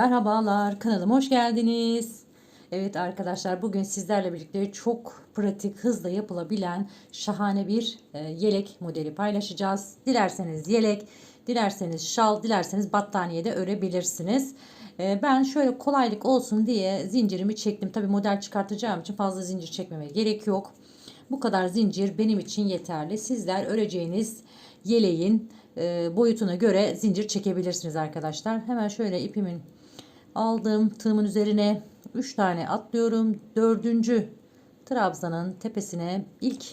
Merhabalar, kanalıma hoş geldiniz. Evet arkadaşlar, bugün sizlerle birlikte çok pratik, hızla yapılabilen şahane bir yelek modeli paylaşacağız. Dilerseniz yelek, dilerseniz şal, dilerseniz battaniye de örebilirsiniz. Ben şöyle kolaylık olsun diye zincirimi çektim. Tabi model çıkartacağım için fazla zincir çekmeme gerek yok. Bu kadar zincir benim için yeterli. Sizler öreceğiniz yeleğin boyutuna göre zincir çekebilirsiniz arkadaşlar. Hemen şöyle ipimin aldım. Tığımın üzerine 3 tane atlıyorum. Dördüncü trabzanın tepesine ilk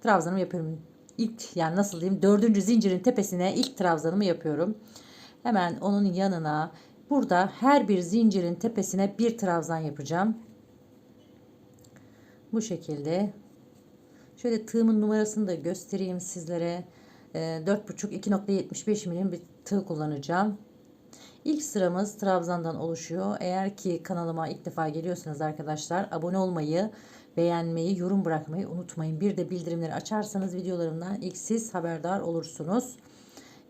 trabzanımı yapıyorum. İlk, yani nasıl diyeyim, dördüncü zincirin tepesine ilk trabzanımı yapıyorum. Hemen onun yanına, burada her bir zincirin tepesine bir trabzan yapacağım. Bu şekilde. Şöyle tığımın numarasını da göstereyim sizlere. 4,5 2,75 milim bir tığ kullanacağım. İlk sıramız trabzandan oluşuyor. Eğer ki kanalıma ilk defa geliyorsanız arkadaşlar, abone olmayı, beğenmeyi, yorum bırakmayı unutmayın. Bir de bildirimleri açarsanız videolarımdan ilk siz haberdar olursunuz.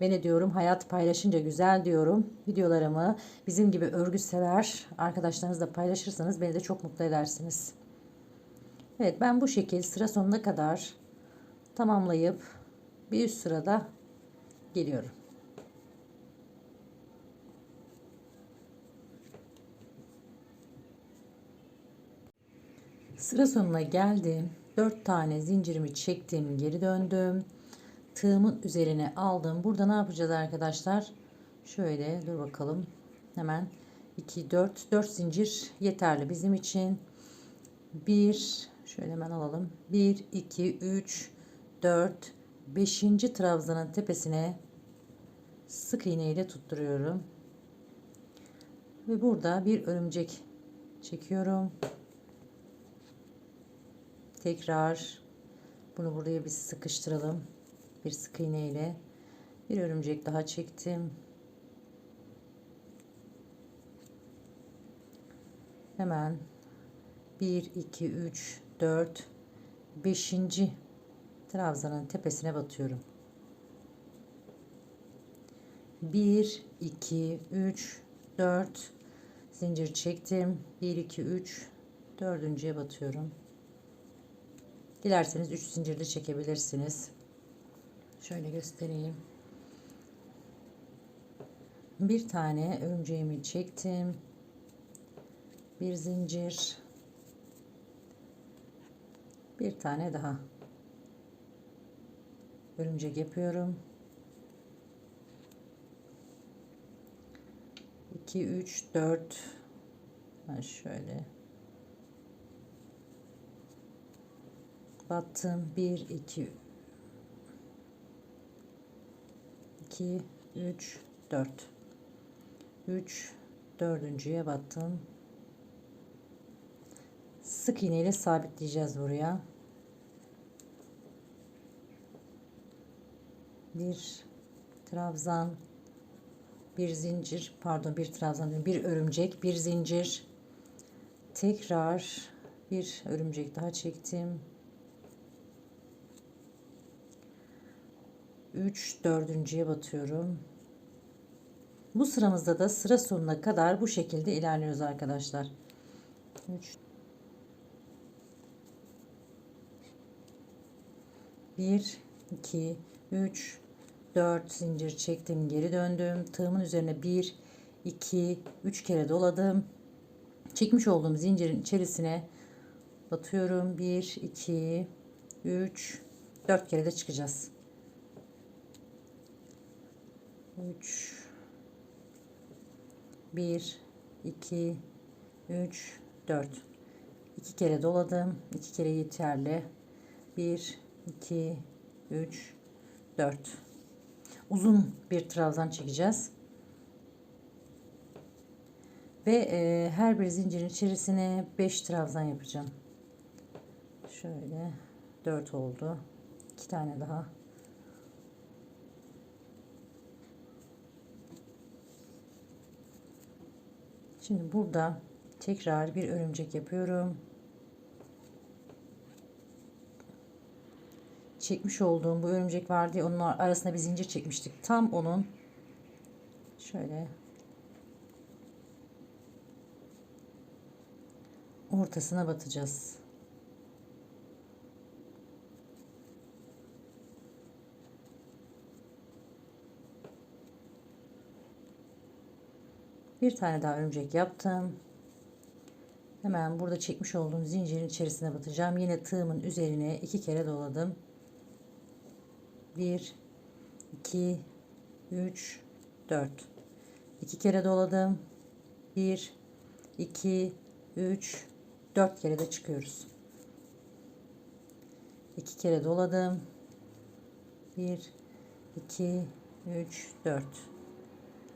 Ve ne diyorum? Hayat paylaşınca güzel diyorum. Videolarımı bizim gibi örgü sever arkadaşlarınızla paylaşırsanız beni de çok mutlu edersiniz. Evet, ben bu şekilde sıra sonuna kadar tamamlayıp bir üst sırada geliyorum. Sıra sonuna geldim. 4 tane zincirimi çektim, geri döndüm. Tığımın üzerine aldım. Burada ne yapacağız arkadaşlar? Şöyle dur bakalım. Hemen 2 4 zincir yeterli bizim için. Bir, şöyle hemen alalım. 1 2 3 4 5. trabzanın tepesine sık iğne ile tutturuyorum. Ve burada bir örümcek çekiyorum. Tekrar bunu buraya bir sıkıştıralım. Bir sık iğne ile bir örümcek daha çektim. Hemen 1 2 3 4 5. trabzanın tepesine batıyorum. 1 2 3 4 zincir çektim. 1 2 3 dördüncüye batıyorum. Dilerseniz 3 zincir de çekebilirsiniz. Şöyle göstereyim. Bir tane örümceğimi çektim. Bir zincir. Bir tane daha örümcek yapıyorum. 2 3 4 şöyle battım. 1 2 2 3 4 3 dördüncüye battım. Sık iğne ile sabitleyeceğiz buraya. Bir trabzan, bir zincir, pardon, bir trabzan, bir örümcek, bir zincir, tekrar bir örümcek daha çektim. 3 dördüncüye batıyorum. Bu sıramızda da sıra sonuna kadar bu şekilde ilerliyoruz arkadaşlar. 3 1 2 3 4 zincir çektim, geri döndüm. Tığımın üzerine 1 2 3 kere doladım. Çekmiş olduğum zincirin içerisine batıyorum. 1 2 3 4 kere de çıkacağız. 3 1 2 3 4 2 kere doladım. 2 kere yeterli. 1 2 3 4 uzun bir trabzan çekeceğiz. Ve her bir zincirin içerisine 5 trabzan yapacağım. Şöyle 4 oldu. 2 tane daha. Şimdi burada tekrar bir örümcek yapıyorum. Çekmiş olduğum bu örümcek vardı ya, onun arasına bir zincir çekmiştik. Tam onun şöyle ortasına batacağız. Bir tane daha örümcek yaptım. Hemen burada çekmiş olduğum zincirin içerisine batacağım. Yine tığımın üzerine 2 kere doladım. 1 2 3 4. 2 kere doladım. 1 2 3 4 kere de çıkıyoruz. 2 kere doladım. 1 2 3 4.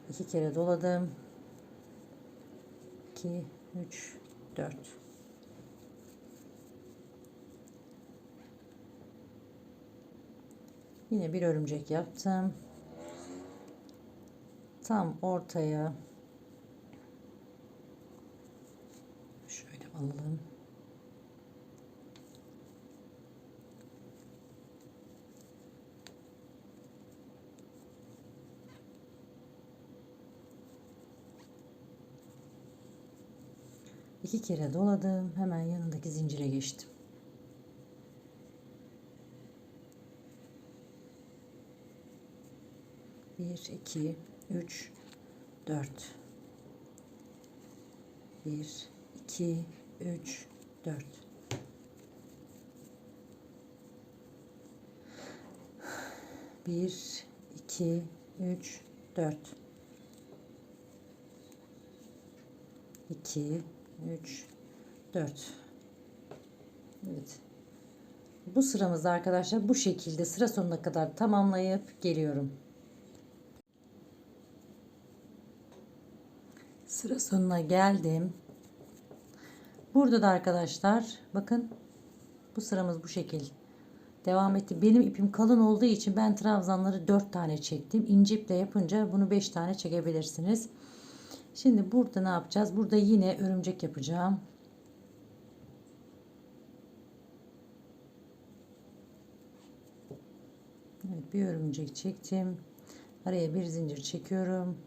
2 kere doladım. 2 3 4. Yine bir örümcek yaptım. Tam ortaya şöyle alalım. İki kere doladım. Hemen yanındaki zincire geçtim. Bir, iki, üç, dört. Bir, iki, üç, dört. Bir, iki, üç, dört. 2, 3, 4. Evet. Bu sıramızda arkadaşlar bu şekilde sıra sonuna kadar tamamlayıp geliyorum. Sıra sonuna geldim. Burada da arkadaşlar bakın bu sıramız bu şekil devam etti. Benim ipim kalın olduğu için ben trabzanları 4 tane çektim. İnce iple yapınca bunu 5 tane çekebilirsiniz. Şimdi burada ne yapacağız? Burada yine örümcek yapacağım. Evet, bir örümcek çektim. Araya bir zincir çekiyorum.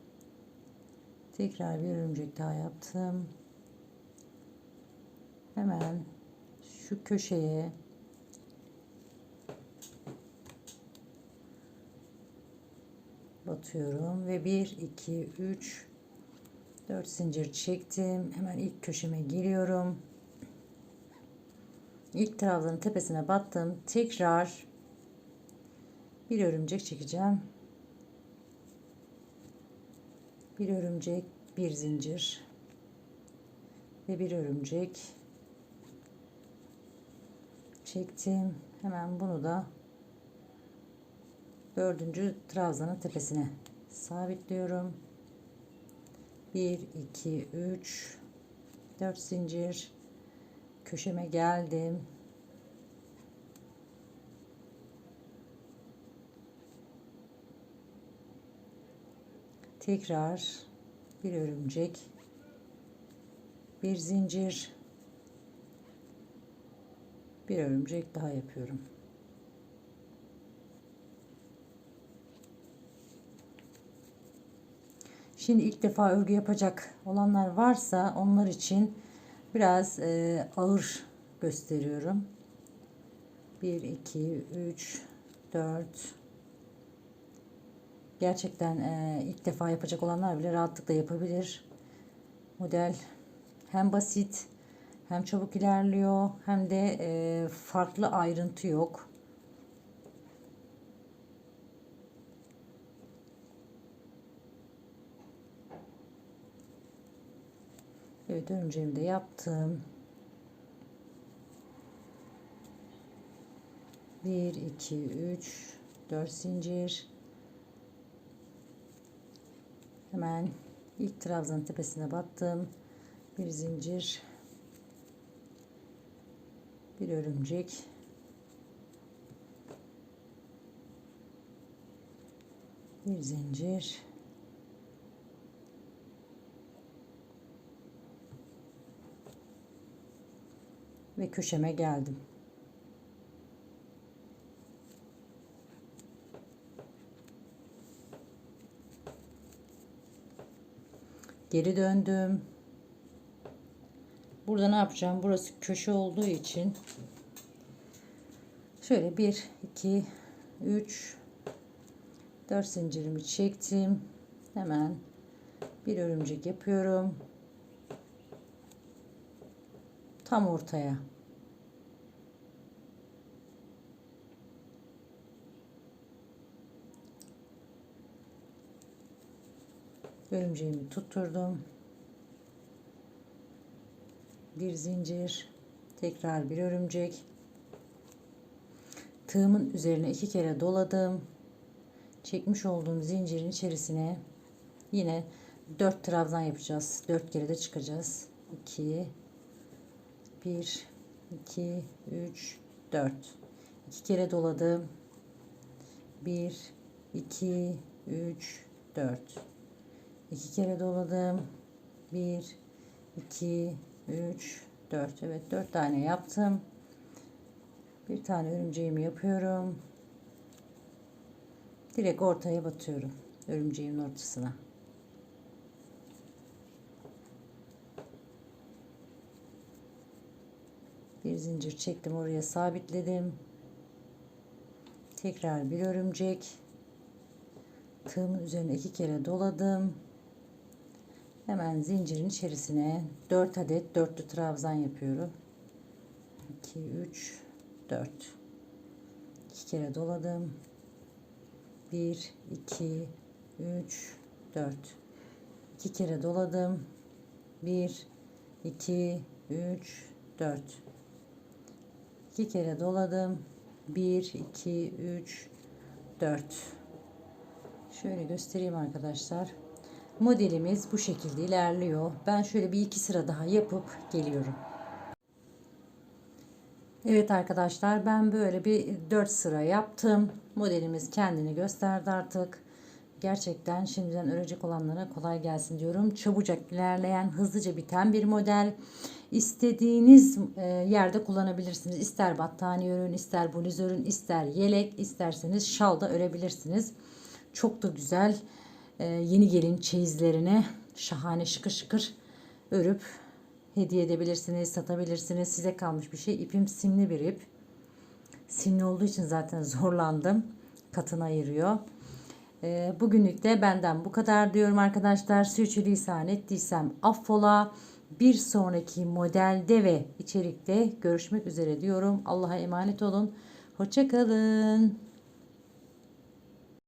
Tekrar bir örümcek daha yaptım. Hemen şu köşeye batıyorum ve 1 2 3 4 zincir çektim. Hemen ilk köşeme giriyorum. İlk trabzanın tepesine battım. Tekrar bir örümcek çekeceğim. Bir örümcek, bir zincir ve bir örümcek çektim. Hemen bunu da dördüncü trabzanın tepesine sabitliyorum. 1 2 3 4 zincir, köşeme geldim. Tekrar bir örümcek, bir zincir, bir örümcek daha yapıyorum. Şimdi ilk defa örgü yapacak olanlar varsa onlar için biraz ağır gösteriyorum. 1 2 3 4. Gerçekten ilk defa yapacak olanlar bile rahatlıkla yapabilir. Model hem basit, hem çabuk ilerliyor, hem de farklı ayrıntı yok. Evet, örümceğimi de yaptım. 1 2 3 4 zincir. Hemen ilk trabzanın tepesine battım. Bir zincir, bir örümcek, bir zincir, ve köşeme geldim. Geri döndüm. Burada ne yapacağım? Burası köşe olduğu için şöyle 1, 2, 3, 4 zincirimi çektim. Hemen bir örümcek yapıyorum. Tam ortaya. Örümceğimi tutturdum. Bir zincir, tekrar bir örümcek. Tığımın üzerine 2 kere doladım. Çekmiş olduğum zincirin içerisine yine 4 trabzan yapacağız. 4 kere de çıkacağız. 2, 1, 2, 3, 4. 2 kere doladım. 1, 2, 3, 4. 2 kere doladım. 1, 2, 3, 4. Evet, 4 tane yaptım. Bir tane örümceğimi yapıyorum. Direkt ortaya batıyorum. Örümceğimin ortasına. Bir zincir çektim, oraya sabitledim. Tekrar bir örümcek. Tığımın üzerine 2 kere doladım. Hemen zincirin içerisine 4 adet dörtlü trabzan yapıyorum. 2, 3, 4. 2 kere doladım. 1, 2, 3, 4. 2 kere doladım. 1, 2, 3, 4. 2 kere doladım. 1, 2, 3, 4. Şöyle göstereyim arkadaşlar. Modelimiz bu şekilde ilerliyor. Ben şöyle bir iki sıra daha yapıp geliyorum. Evet arkadaşlar, ben böyle bir 4 sıra yaptım. Modelimiz kendini gösterdi artık. Gerçekten şimdiden örecek olanlara kolay gelsin diyorum. Çabucak ilerleyen, hızlıca biten bir model. İstediğiniz yerde kullanabilirsiniz. İster battaniye örün, ister bluz örün, ister yelek, isterseniz şal da örebilirsiniz. Çok da güzel. Yeni gelin çeyizlerine şahane şıkır şıkır örüp hediye edebilirsiniz, satabilirsiniz. Size kalmış bir şey. İpim simli bir ip. Simli olduğu için zaten zorlandım. Katına ayırıyor. Bugünlük de benden bu kadar diyorum arkadaşlar. Sürçülisan ettiysem affola. Bir sonraki modelde ve içerikte görüşmek üzere diyorum. Allah'a emanet olun. Hoşça kalın.